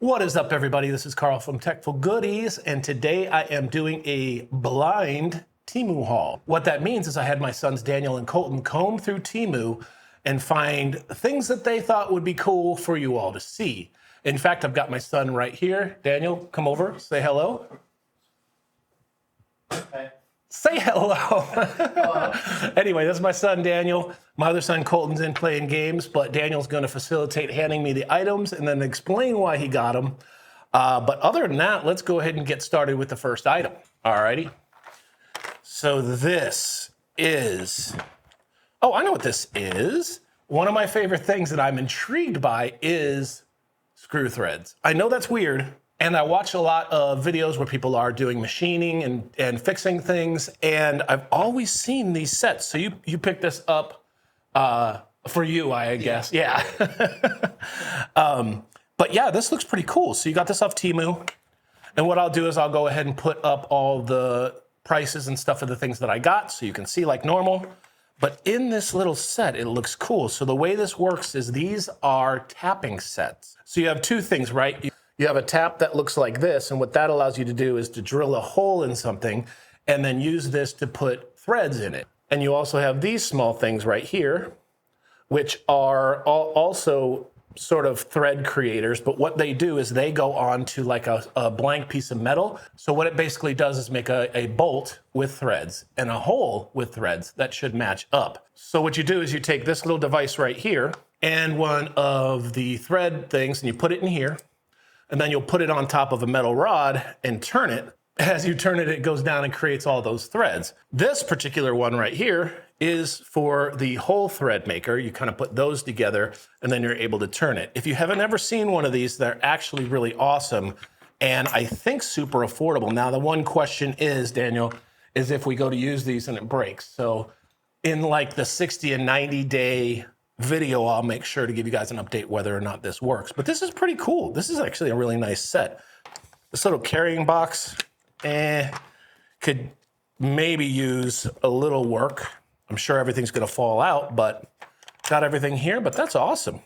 What is up, everybody? This is Carl from Techful Goodies, and today I am doing a blind Temu haul. What that means is I had my sons Daniel and Colton comb through Temu and find things that they thought would be cool for you all to see. In fact, I've got my son right here. Daniel, come over, say hello. Hey. Say hello. Anyway, that's my son, Daniel. My other son, Colton's in playing games, but Daniel's going to facilitate handing me the items and then explain why he got them. But other than that, let's go ahead and get started with the first item. Alrighty. So this is, oh, I know what this is. One of my favorite things that I'm intrigued by is screw threads. I know that's weird. And I watch a lot of videos where people are doing machining and fixing things, and I've always seen these sets. So you picked this up for you, I guess. Yeah. But yeah, this looks pretty cool. So you got this off Temu. And what I'll do is I'll go ahead and put up all the prices and stuff of the things that I got so you can see like normal. But in this little set, it looks cool. So the way this works is these are tapping sets. So you have two things, right? You have a tap that looks like this, and what that allows you to do is to drill a hole in something and then use this to put threads in it. And you also have these small things right here, which are also sort of thread creators, but what they do is they go on to like a blank piece of metal. So what it basically does is make a bolt with threads and a hole with threads that should match up. So what you do is you take this little device right here and one of the thread things and you put it in here. And then you'll put it on top of a metal rod and turn it. As you turn it, it goes down and creates all those threads. This particular one right here is for the hole thread maker. You kind of put those together and then you're able to turn it. If you haven't ever seen one of these, they're actually really awesome and I think super affordable. Now, the one question is, Daniel, is if we go to use these and it breaks. So in like the 60 and 90 day video, I'll make sure to give you guys an update whether or not this works. But this is pretty cool. This is actually a really nice set. This little carrying box could maybe use a little work. I'm sure everything's gonna fall out, but got everything here, but that's awesome.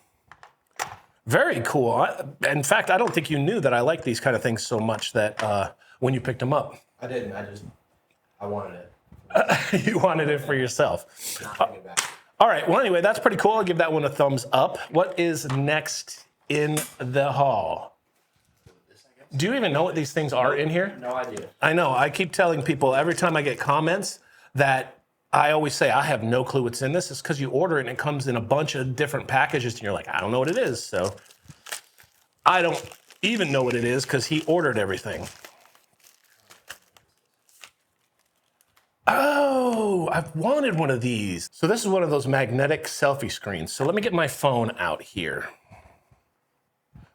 Very cool. In fact, I don't think you knew that I like these kind of things so much that when you picked them up. I didn't, I wanted it. You wanted it for yourself. All right, well, anyway, that's pretty cool. I'll give that one a thumbs up. What is next in the haul? Do you even know what these things are in here? No idea. I know. I keep telling people every time I get comments that I always say, I have no clue what's in this. It's because you order it and it comes in a bunch of different packages and you're like, I don't know what it is. So I don't even know what it is because he ordered everything. Oh, I've wanted one of these. So this is one of those magnetic selfie screens. So let me get my phone out here.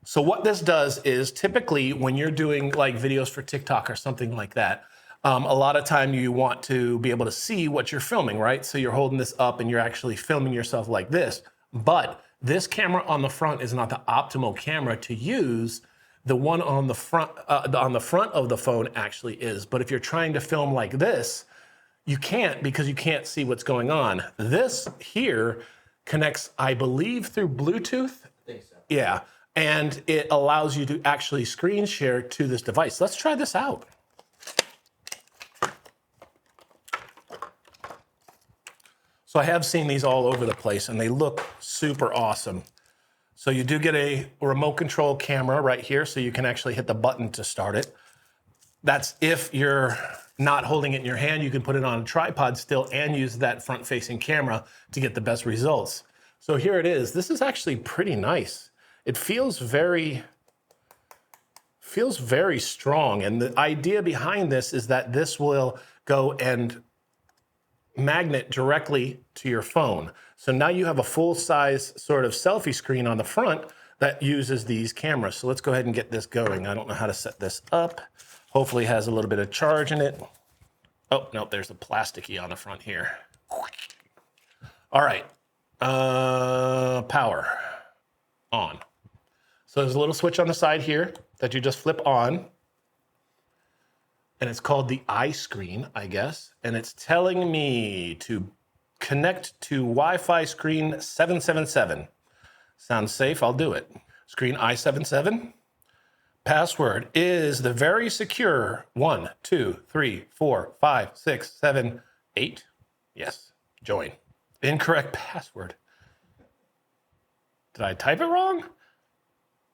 So what this does is typically when you're doing like videos for TikTok or something like that, a lot of time you want to be able to see what you're filming, right? So you're holding this up and you're actually filming yourself like this. But this camera on the front is not the optimal camera to use. The one on the front of the phone actually is. But if you're trying to film like this, you can't because you can't see what's going on. This here connects, I believe, through Bluetooth. I think so. Yeah, and it allows you to actually screen share to this device. Let's try this out. So I have seen these all over the place and they look super awesome. So you do get a remote control camera right here so you can actually hit the button to start it. That's if you're not holding it in your hand, you can put it on a tripod still and use that front-facing camera to get the best results. So here it is. This is actually pretty nice. It feels very strong. And the idea behind this is that this will go and magnet directly to your phone. So now you have a full-size sort of selfie screen on the front that uses these cameras. So let's go ahead and get this going. I don't know how to set this up. Hopefully it has a little bit of charge in it. Oh, no, there's a plasticky on the front here. All right, power on. So there's a little switch on the side here that you just flip on. And it's called the iScreen, I guess. And it's telling me to connect to Wi-Fi screen 777. Sounds safe, I'll do it. Screen I77. password is the very secure 1, 2, 3, 4, 5, 6, 7, 8. Yes, join. Incorrect password. Did I type it wrong?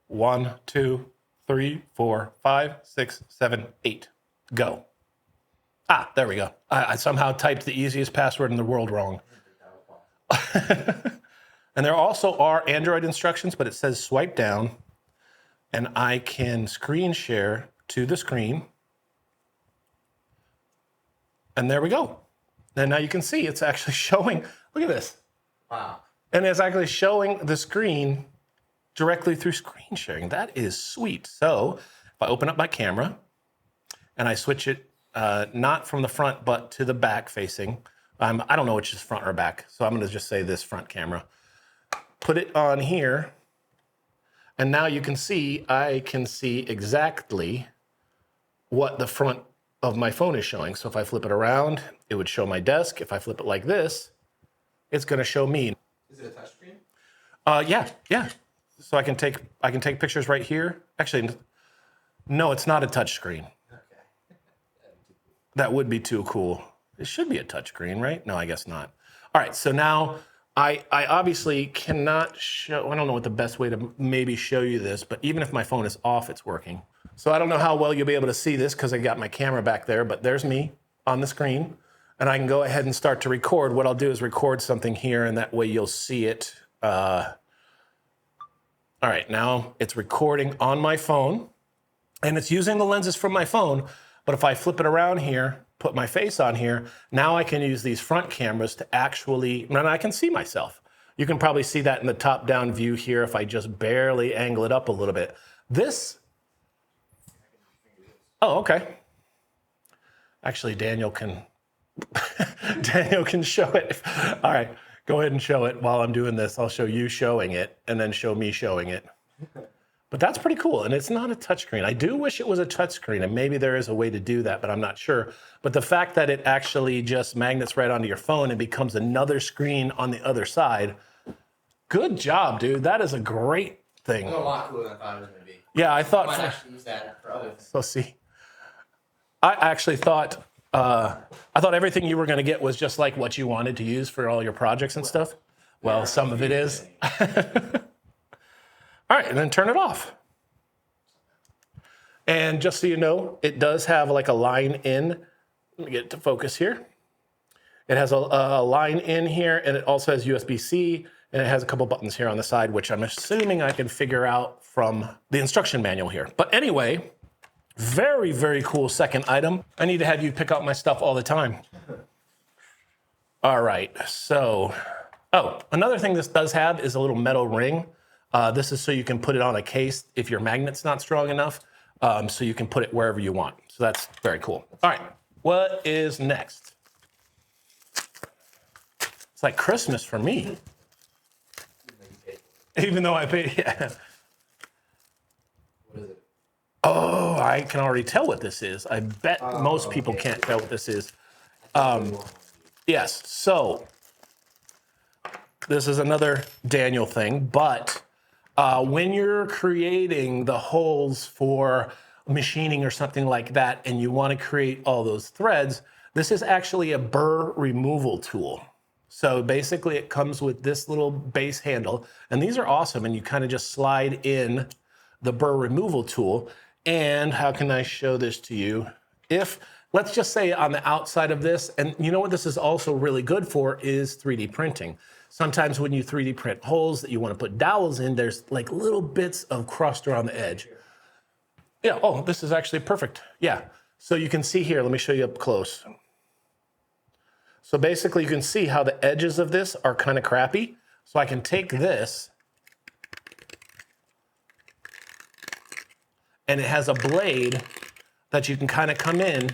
1, 2, 3, 4, 5, 6, 7, 8. Go. Ah, there we go. I somehow typed the easiest password in the world wrong. And there also are Android instructions, but it says swipe down, and I can screen share to the screen. And there we go. And now you can see it's actually showing. Look at this. Wow. And it's actually showing the screen directly through screen sharing. That is sweet. So if I open up my camera and I switch it, not from the front, but to the back facing, I don't know which is front or back. So I'm going to just say this front camera. Put it on here. And now you can see, I can see exactly what the front of my phone is showing. So if I flip it around, it would show my desk. If I flip it like this, it's going to show me. Is it a touchscreen? Yeah. So I can take pictures right here. Actually, no, it's not a touch screen. Okay. That would be too cool. It should be a touch screen, right? No, I guess not. All right, so now I obviously cannot show, I don't know what the best way to maybe show you this, but even if my phone is off, it's working. So I don't know how well you'll be able to see this because I got my camera back there, but there's me on the screen. And I can go ahead and start to record. What I'll do is record something here, and that way you'll see it. All right, now it's recording on my phone, and it's using the lenses from my phone. But if I flip it around here, put my face on here, now I can use these front cameras to actually, and I can see myself. You can probably see that in the top-down view here if I just barely angle it up a little bit. This, oh, okay. Actually, Daniel can show it. All right, go ahead and show it while I'm doing this. I'll show you showing it and then show me showing it. But that's pretty cool, and it's not a touchscreen. I do wish it was a touchscreen, and maybe there is a way to do that, but I'm not sure. But the fact that it actually just magnets right onto your phone and becomes another screen on the other side, good job, dude. That is a great thing. It's a lot cooler than I thought it was going to be. Yeah, I I thought. might actually use that for other things. So see, I actually thought everything you were going to get was just like what you wanted to use for all your projects and stuff. Well, some of it is. All right, and then turn it off. And just so you know, it does have like a line in. Let me get it to focus here. It has a line in here, and it also has USB-C, and it has a couple buttons here on the side, which I'm assuming I can figure out from the instruction manual here. But anyway, very, very cool second item. I need to have you pick up my stuff all the time. All right, so, another thing this does have is a little metal ring. This is so you can put it on a case if your magnet's not strong enough, so you can put it wherever you want. So that's very cool. All right, what is next? It's like Christmas for me. Even though I paid, yeah. What is it? Oh, I can already tell what this is. I bet most people can't tell what this is. Yes, so this is another Daniel thing, but when you're creating the holes for machining or something like that, and you want to create all those threads, this is actually a burr removal tool. So basically it comes with this little base handle, and these are awesome, and you kind of just slide in the burr removal tool. And how can I show this to you? If, let's just say on the outside of this, and you know what this is also really good for is 3D printing. Sometimes when you 3D print holes that you want to put dowels in, there's like little bits of crust around the edge. Yeah, oh, this is actually perfect. Yeah, so you can see here, let me show you up close. So basically you can see how the edges of this are kind of crappy. So I can take this, and it has a blade that you can kind of come in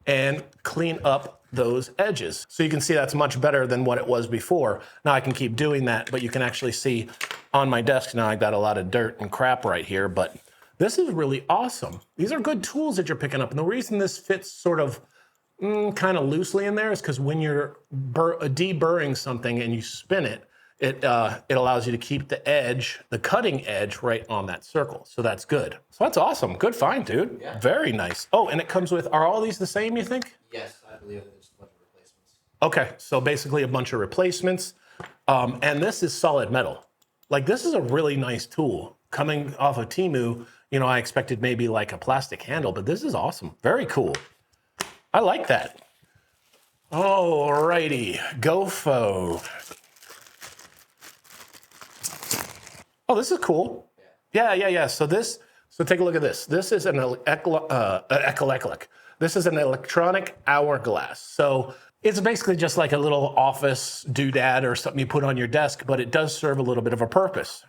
and clean up those edges. So you can see that's much better than what it was before. Now I can keep doing that, but you can actually see on my desk now I've got a lot of dirt and crap right here, but this is really awesome. These are good tools that you're picking up. And the reason this fits sort of kind of loosely in there is because when you're deburring something and you spin it, it allows you to keep the edge, the cutting edge, right on that circle. So that's good. So that's awesome. Good find, dude. Yeah. Very nice. Oh, and it comes with, are all these the same, you think? Yes, I believe that there's a bunch of replacements. Okay, so basically a bunch of replacements. And this is solid metal. Like, this is a really nice tool. Coming off of Temu, you know, I expected maybe like a plastic handle, but this is awesome. Very cool. I like that. Alrighty, GoFo. Oh, this is cool. Yeah. So take a look at this. This is an This is an electronic hourglass. So it's basically just like a little office doodad or something you put on your desk, but it does serve a little bit of a purpose.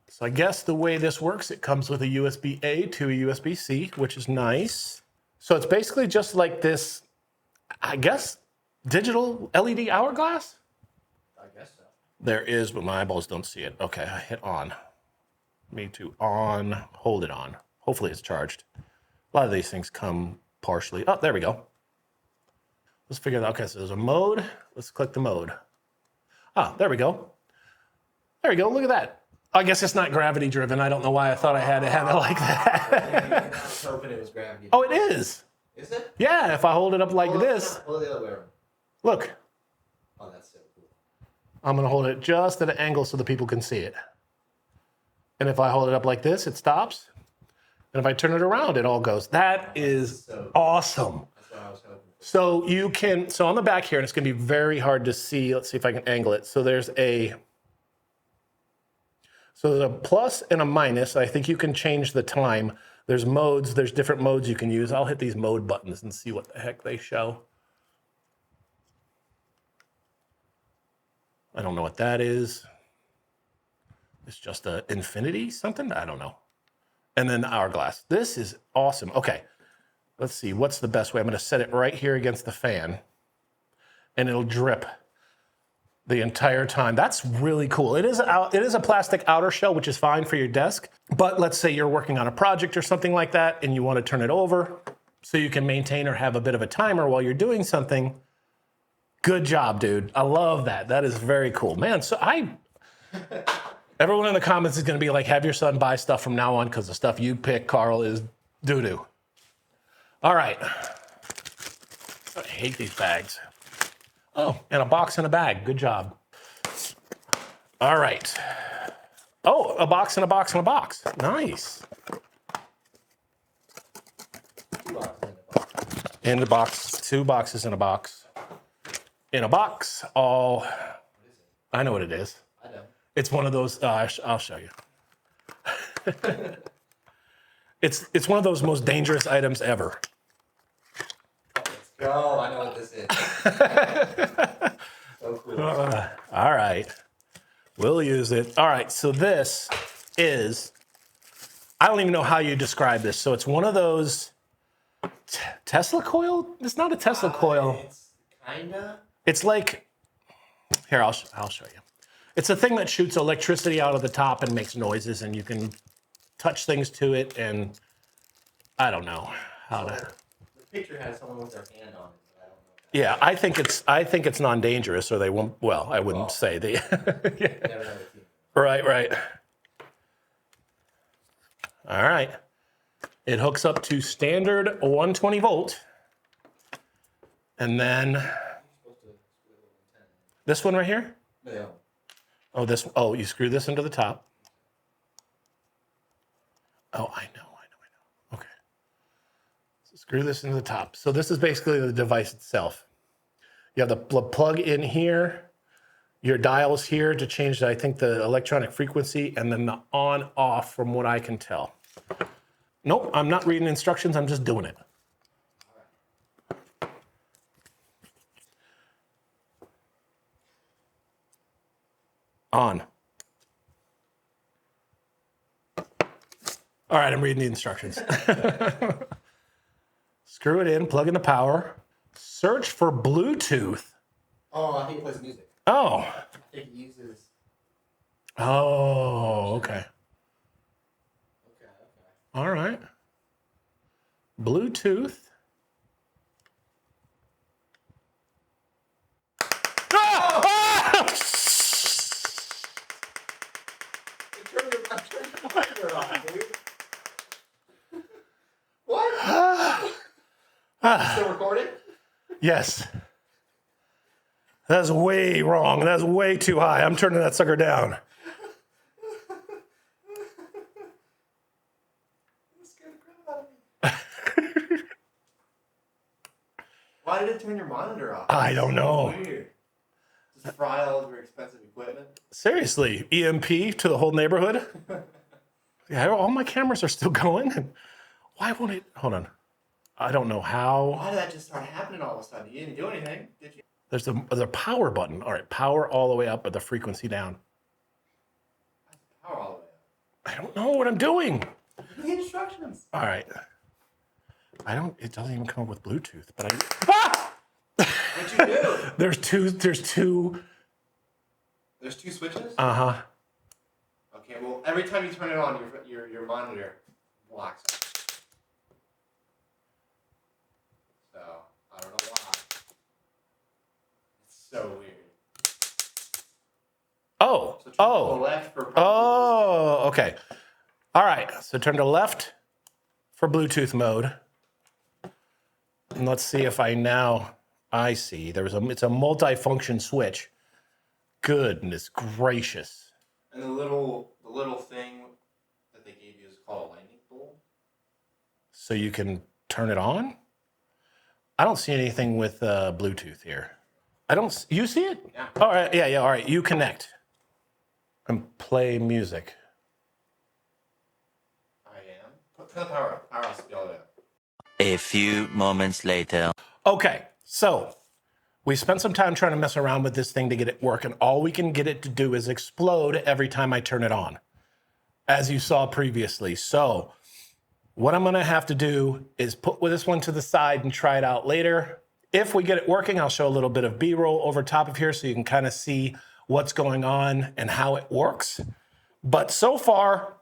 So I guess the way this works, it comes with a USB-A to a USB-C, which is nice. So it's basically just like this, I guess, digital LED hourglass? I guess so. There is, but my eyeballs don't see it. Okay, I hit on. Me to on, hold it on. Hopefully it's charged. A lot of these things come partially. Oh, there we go. Let's figure that out. Okay, so there's a mode. Let's click the mode. Ah, there we go. There we go, look at that. I guess it's not gravity driven. I don't know why I thought I had to have it like that. I was hoping it was gravity. Oh, it is. Is it? Yeah, if I hold it up like this. Hold it the other way around. Look, Oh, that's so cool. I'm gonna hold it just at an angle so the people can see it. And if I hold it up like this, it stops. And if I turn it around, it all goes. That is So awesome. that's what I was hoping for. So you can, so on the back here, and it's gonna be very hard to see. Let's see if I can angle it. So there's a plus and a minus. I think you can change the time. There's modes, there's different modes you can use. I'll hit these mode buttons and see what the heck they show. I don't know what that is. It's just a infinity something? I don't know. And then the hourglass. This is awesome. Okay, let's see, what's the best way? I'm gonna set it right here against the fan and it'll drip the entire time. That's really cool. It is a plastic outer shell, which is fine for your desk. But let's say you're working on a project or something like that and you want to turn it over so you can maintain or have a bit of a timer while you're doing something. Good job, dude. I love that. That is very cool. Man, so everyone in the comments is going to be like, have your son buy stuff from now on because the stuff you pick, Carl, is doo-doo. All right. I hate these bags. Oh, and a box and a bag. Good job. All right. Oh, a box and a box and a box. Nice. 2 boxes in the box. In the box. 2 boxes in a box. In a box. All. What is it? I know what it is. I know. It's one of those. I'll show you. It's one of those most dangerous items ever. Let's go. I know what this is. So cool. All right. We'll use it. All right. So this is, I don't even know how you describe this. So it's one of those Tesla coil. It's not a Tesla coil. It's kinda. It's like, here, I'll show you. It's a thing that shoots electricity out of the top and makes noises, and you can touch things to it. And I don't know how to. The picture has someone with their hand on it, but I don't know. Yeah, I think it's non-dangerous, or they won't. Well, I wouldn't say they. Never know the team. Right. All right. It hooks up to standard 120 volt, and then this one right here. Yeah. Oh, this. Oh, you screw this into the top. Oh, I know. Okay. So screw this into the top. So this is basically the device itself. You have the plug in here, your dials here to change, I think, the electronic frequency, and then the on off from what I can tell. Nope, I'm not reading instructions. I'm just doing it. On. All right, I'm reading the instructions. Screw it in, plug in the power. Search for Bluetooth. Oh, I think it plays music. Oh. I think it uses. Oh, okay. Okay. All right. Bluetooth. Ah! Ah! Turn your monitor on, dude. What? Still recording? Yes. That's way wrong. That's way too high. I'm turning that sucker down. Why did it turn your monitor off? I don't know. Weird. Just fry all of your expensive equipment. Seriously, EMP to the whole neighborhood? Yeah, all my cameras are still going. Why won't it? Hold on. I don't know how. Why did that just start happening all of a sudden? You didn't do anything, did you? There's the power button. All right, power all the way up, but the frequency down. Power all the way up. I don't know what I'm doing. The instructions. All right. It doesn't even come up with Bluetooth, but ah! What'd you do? There's two. There's two switches? Uh-huh. Okay, well, every time you turn it on, your monitor blocks it. So, I don't know why. It's so weird. Oh. So turn to the left for Oh, okay. All right, so turn to left for Bluetooth mode. And let's see if I see. It's a multi-function switch. Goodness gracious. And the little thing that they gave you is called a lightning bolt. So you can turn it on? I don't see anything with Bluetooth here. You see it? Yeah. All right, yeah, all right. You connect and play music. I am. Turn the power up. Power has to be all the way up. A few moments later. Okay, so we spent some time trying to mess around with this thing to get it working. All we can get it to do is explode every time I turn it on, as you saw previously. So what I'm gonna have to do is put this one to the side and try it out later. If we get it working, I'll show a little bit of B-roll over top of here so you can kind of see what's going on and how it works. But so far,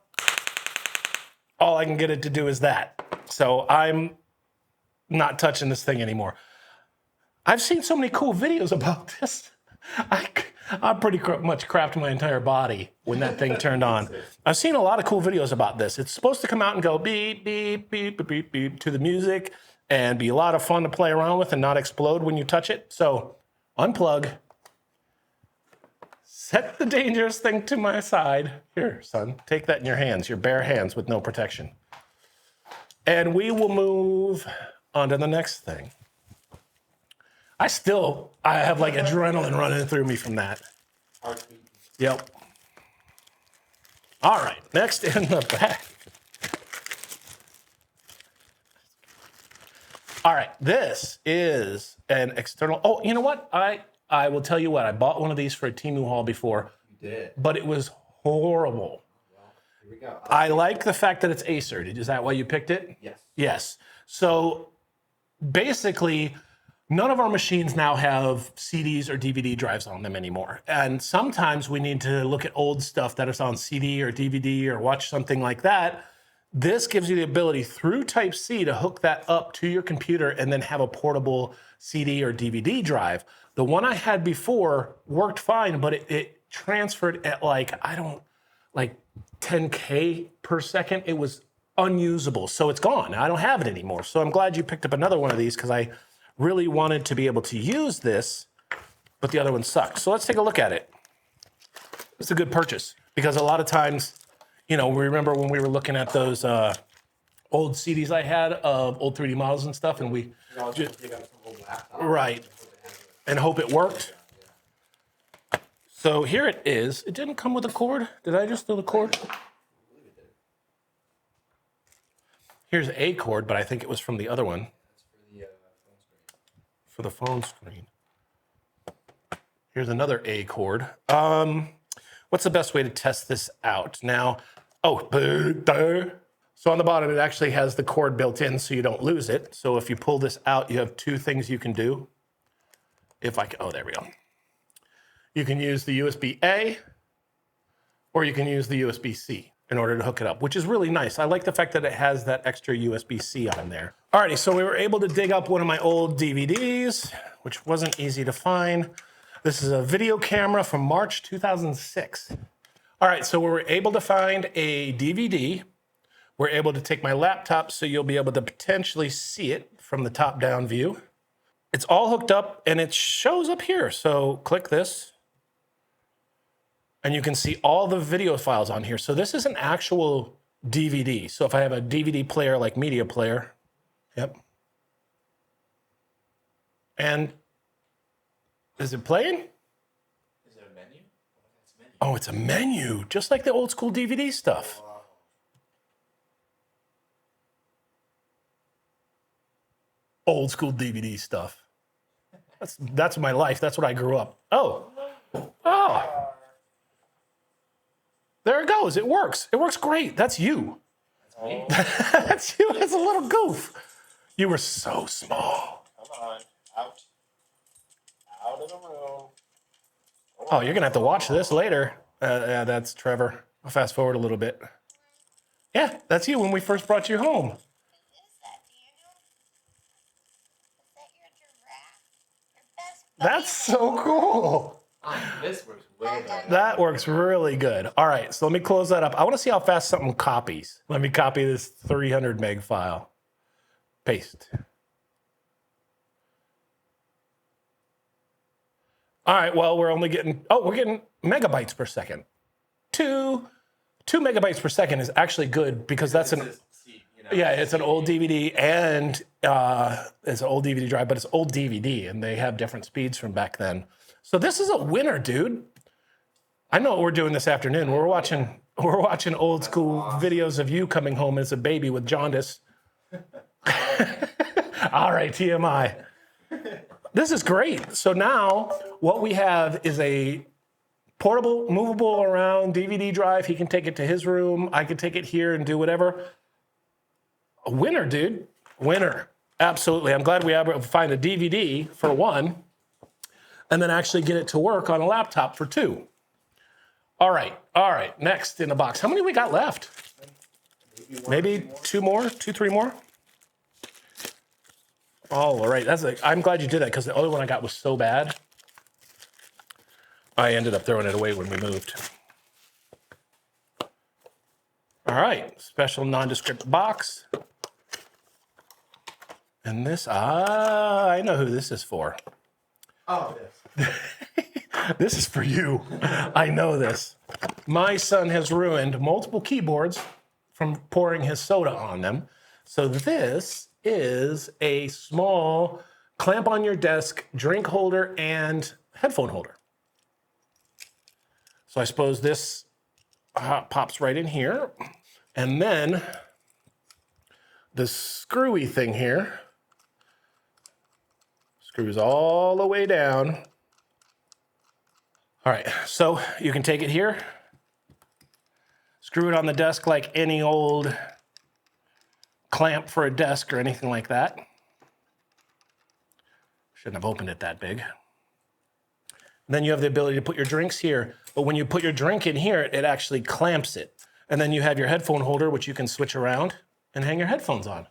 all I can get it to do is that. So I'm not touching this thing anymore. I've seen so many cool videos about this. I pretty much crapped my entire body when that thing turned on. I've seen a lot of cool videos about this. It's supposed to come out and go beep, beep, beep, beep, beep, beep to the music and be a lot of fun to play around with and not explode when you touch it. So unplug, set the dangerous thing to my side. Here, son, take that in your hands, your bare hands with no protection. And we will move on to the next thing. I have like adrenaline running through me from that. Yep. All right, next in the back. All right, this is an external. Oh, you know what? I will tell you what. I bought one of these for a Temu haul before. You did. But it was horrible. Well, here we go. I like the fact that it's Acer. Is that why you picked it? Yes. Yes. So basically, none of our machines now have CDs or DVD drives on them anymore. And sometimes we need to look at old stuff that is on CD or DVD or watch something like that. This gives you the ability through Type-C to hook that up to your computer and then have a portable CD or DVD drive. The one I had before worked fine, but it transferred at like 10K per second. It was unusable. So it's gone. I don't have it anymore. So I'm glad you picked up another one of these because I really wanted to be able to use this, but the other one sucked. So let's take a look at it. It's a good purchase because a lot of times, we remember when we were looking at those old CDs I had of old 3D models and stuff, and we right and hope it worked. So here it is. It didn't come with a cord. Did I just steal the cord? Here's a cord, but I think it was from the other one. For the phone screen. Here's another A cord. What's the best way to test this out? Now, so on the bottom, it actually has the cord built in so you don't lose it. So if you pull this out, you have two things you can do. There we go. You can use the USB-A or you can use the USB-C. in order to hook it up, which is really nice. I like the fact that it has that extra USB-C on there. Alrighty, so we were able to dig up one of my old DVDs, which wasn't easy to find. This is a video camera from March 2006. All right, so we were able to find a DVD. We're able to take my laptop so you'll be able to potentially see it from the top-down view. It's all hooked up and it shows up here. So click this and you can see all the video files on here. So this is an actual DVD. So if I have a DVD player like Media Player, yep. And is it playing? Is there a menu? It's a menu. Oh, it's a menu, just like the old school DVD stuff. Wow. Old school DVD stuff. That's my life. That's what I grew up. Oh. There it goes. It works. It works great. That's you. That's me. That's you as a little goof. You were so small. Come on. Out. Out of the room. Oh, you're gonna have to watch this later. Yeah, that's Trevor. I'll fast forward a little bit. Yeah, that's you when we first brought you home. That's so cool. This works way better. That works really good. All right, so let me close that up. I want to see how fast something copies. Let me copy this 300 meg file. Paste. All right, well, we're only getting, we're getting megabytes per second. Two megabytes per second is actually good because that's an, yeah, it's an old DVD and it's an old DVD drive, but it's old DVD and they have different speeds from back then. So this is a winner, dude. I know what we're doing this afternoon. We're watching old school videos of you coming home as a baby with jaundice. All right, TMI. This is great. So now what we have is a portable, movable around DVD drive. He can take it to his room. I can take it here and do whatever. A winner, dude. Winner. Absolutely. I'm glad we were able to find a DVD for one and then actually get it to work on a laptop for two. All right. Next in the box. How many we got left? Maybe two, three more? Oh, all right. I'm glad you did that because the other one I got was so bad. I ended up throwing it away when we moved. All right. Special nondescript box. And this, I know who this is for. Oh, this. This is for you. I know this. My son has ruined multiple keyboards from pouring his soda on them. So this is a small clamp on your desk, drink holder, and headphone holder. So I suppose this pops right in here. And then the screwy thing here screws all the way down. All right, so you can take it here, screw it on the desk like any old clamp for a desk or anything like that. Shouldn't have opened it that big. And then you have the ability to put your drinks here, but when you put your drink in here, it actually clamps it. And then you have your headphone holder, which you can switch around and hang your headphones on.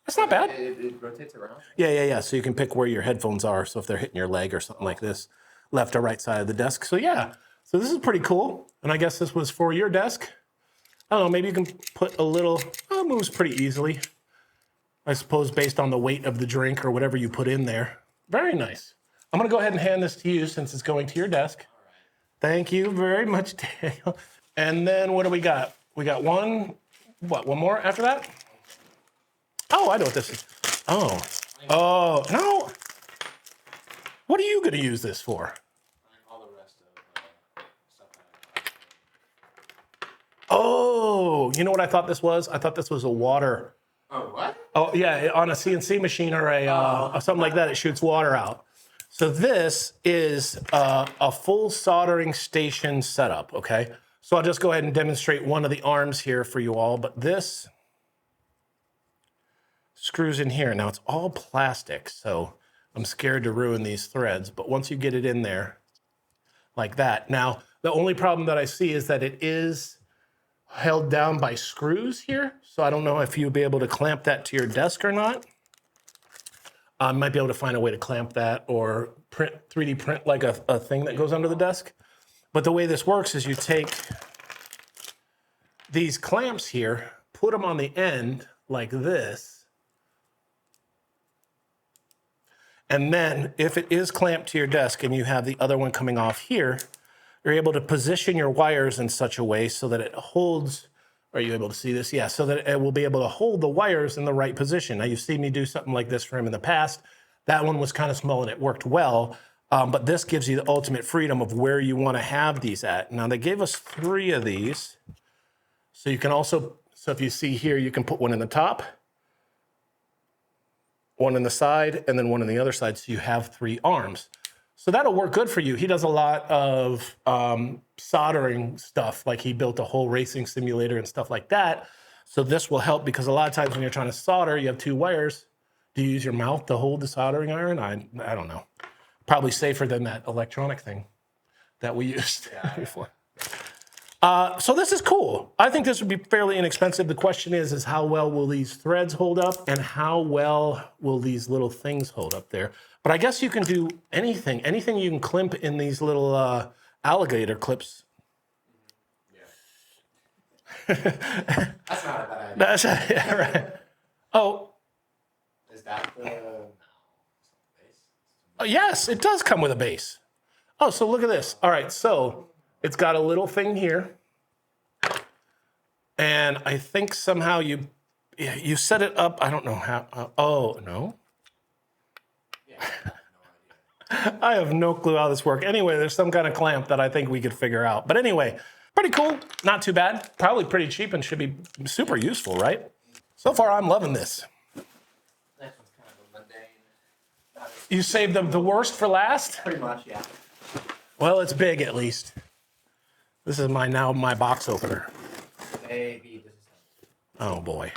That's not bad. It rotates around? Yeah. So you can pick where your headphones are. So if they're hitting your leg or something like this, left or right side of the desk. So yeah, so this is pretty cool. And I guess this was for your desk. I don't know, maybe you can put a little, it moves pretty easily. I suppose based on the weight of the drink or whatever you put in there. Very nice. I'm gonna go ahead and hand this to you since it's going to your desk. Thank you very much, Daniel. And then what do we got? We got one more after that? Oh, I know what this is. Oh, no. What are you gonna use this for? All the rest of stuff that I got. Oh, you know what I thought this was? I thought this was a water. Oh, what? Oh, yeah, on a CNC machine or a something like that, it shoots water out. So this is a full soldering station setup, okay? So I'll just go ahead and demonstrate one of the arms here for you all, but this screws in here. Now it's all plastic, so I'm scared to ruin these threads, but once you get it in there like that. Now, the only problem that I see is that it is held down by screws here. So I don't know if you'll be able to clamp that to your desk or not. Might be able to find a way to clamp that or 3D print like a thing that goes under the desk. But the way this works is you take these clamps here, put them on the end like this. And then if it is clamped to your desk and you have the other one coming off here, you're able to position your wires in such a way so that it holds. Are you able to see this? Yeah, so that it will be able to hold the wires in the right position. Now, you've seen me do something like this for him in the past. That one was kind of small and it worked well, but this gives you the ultimate freedom of where you want to have these at. Now, they gave us 3 of these. So you can also, so if you see here, you can put one in the top, one in the side, and then one on the other side, so you have 3 arms. So that'll work good for you. He does a lot of soldering stuff, like he built a whole racing simulator and stuff like that. So this will help because a lot of times when you're trying to solder, you have 2 wires. Do you use your mouth to hold the soldering iron? I don't know. Probably safer than that electronic thing that we used before. So this is cool. I think this would be fairly inexpensive. The question is how well will these threads hold up and how well will these little things hold up there? But I guess you can do anything you can clamp in these little alligator clips. Yeah. That's not a bad idea. Yeah, right. Oh. Is that the base? Oh, yes, it does come with a base. Oh, so look at this. All right, so it's got a little thing here. And I think somehow you set it up. I don't know how. Oh, no. Yeah, I have no idea. I have no clue how this works. Anyway, there's some kind of clamp that I think we could figure out. But anyway, pretty cool. Not too bad. Probably pretty cheap and should be super useful, right? So far, I'm loving this. Next one's kind of a mundane. You saved the worst for last? Pretty much, yeah. Well, it's big at least. This is my box opener. Maybe this is Oh boy.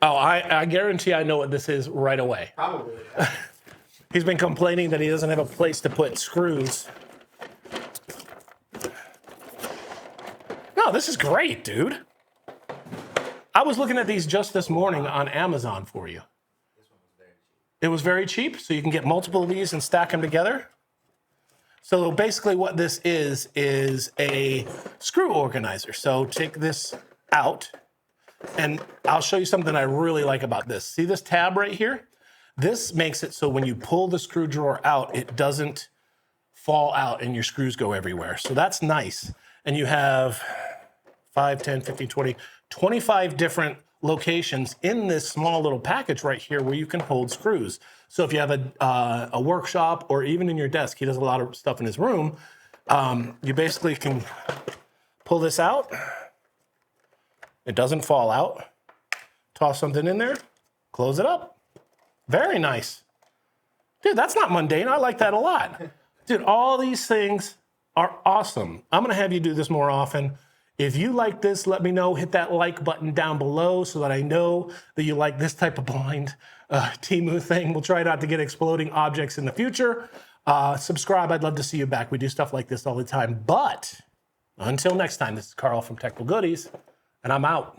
Oh, I guarantee I know what this is right away. probably. He's been complaining that he doesn't have a place to put screws. No, this is great, dude. I was looking at these just this morning on Amazon for you. This one was very cheap. It was very cheap, so you can get multiple of these and stack them together. So basically what this is a screw organizer. So take this out, and I'll show you something I really like about this. See this tab right here? This makes it so when you pull the screw drawer out, it doesn't fall out and your screws go everywhere. So that's nice. And you have 5, 10, 15, 20, 25 different locations in this small little package right here where you can hold screws. So if you have a workshop or even in your desk, he does a lot of stuff in his room, you basically can pull this out. It doesn't fall out. Toss something in there, close it up. Very nice. Dude, that's not mundane. I like that a lot. Dude, all these things are awesome. I'm gonna have you do this more often. If you like this, let me know. Hit that like button down below so that I know that you like this type of blind Temu thing. We'll try not to get exploding objects in the future. Subscribe. I'd love to see you back. We do stuff like this all the time. But until next time, this is Carl from Technical Goodies, and I'm out.